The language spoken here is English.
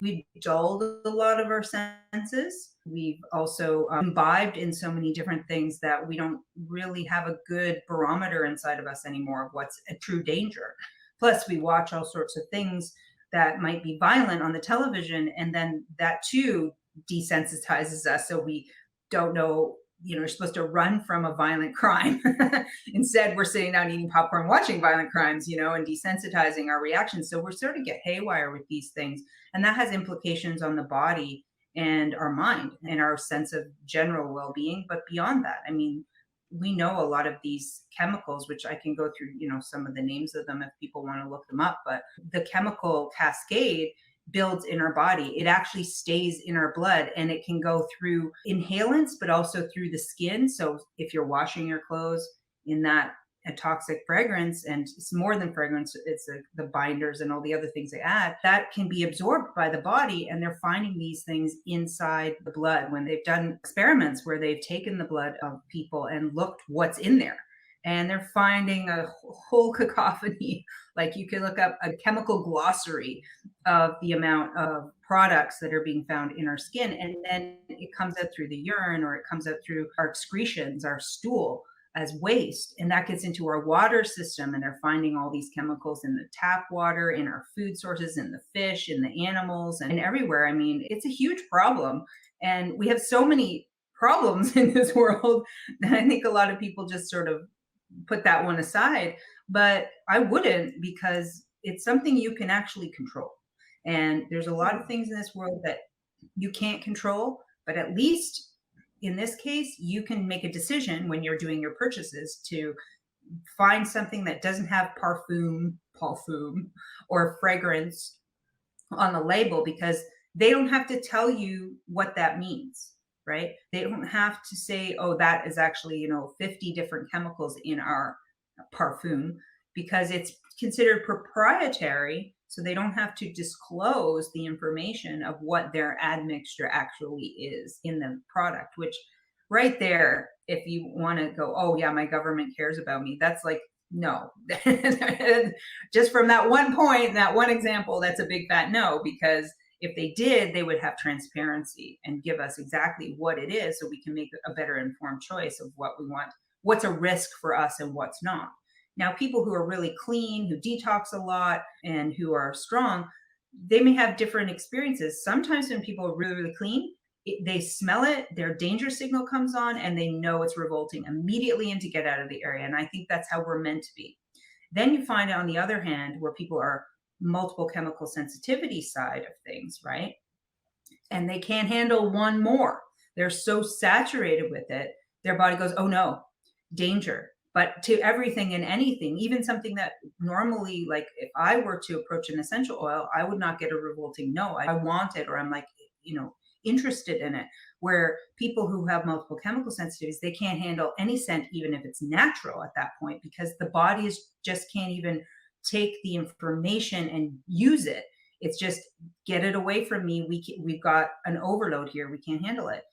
we've dulled a lot of our senses. We've also imbibed in so many different things that we don't really have a good barometer inside of us anymore of what's a true danger. Plus, we watch all sorts of things that might be violent on the television, and then that too desensitizes us. So we don't know, you're supposed to run from a violent crime. Instead, we're sitting down eating popcorn, watching violent crimes, and desensitizing our reactions. So we're sort of get haywire with these things. And that has implications on the body and our mind and our sense of general well being. But beyond that, I mean, we know a lot of these chemicals, which I can go through, some of the names of them if people want to look them up. But the chemical cascade builds in our body. It actually stays in our blood, and it can go through inhalants, but also through the skin. So if you're washing your clothes in that a toxic fragrance, and it's more than fragrance, it's the binders and all the other things they add, that can be absorbed by the body. And they're finding these things inside the blood when they've done experiments where they've taken the blood of people and looked what's in there. And they're finding a whole cacophony. Like, you can look up a chemical glossary of the amount of products that are being found in our skin. And then it comes out through the urine, or it comes out through our excretions, our stool, as waste. And that gets into our water system. And they're finding all these chemicals in the tap water, in our food sources, in the fish, in the animals, and everywhere. I mean, it's a huge problem. And we have so many problems in this world that I think a lot of people just sort of put that one aside. But I wouldn't, because it's something you can actually control. And there's a lot of things in this world that you can't control, but at least in this case, you can make a decision when you're doing your purchases to find something that doesn't have parfum, or fragrance on the label, because they don't have to tell you what that means, right? They don't have to say, oh, that is actually, 50 different chemicals in our parfum, because it's considered proprietary. So they don't have to disclose the information of what their admixture actually is in the product, which right there, if you want to go, oh yeah, my government cares about me, that's like, no. Just from that one point, that one example, that's a big fat no, because if they did, they would have transparency and give us exactly what it is, so we can make a better informed choice of what we want, what's a risk for us and what's not. Now, people who are really clean, who detox a lot, and who are strong, they may have different experiences. Sometimes when people are really, really clean, they smell it, their danger signal comes on, and they know it's revolting immediately and to get out of the area. And I think that's how we're meant to be. Then you find, on the other hand, where people are multiple chemical sensitivity side of things, right? And they can't handle one more. They're so saturated with it, their body goes, oh no, danger. But to everything and anything, even something that normally, like if I were to approach an essential oil, I would not get a revolting no. I want it, or I'm like, interested in it. Where people who have multiple chemical sensitivities, they can't handle any scent, even if it's natural at that point, because the body just can't even take the information and use it. It's just, get it away from me. We've got an overload here. We can't handle it.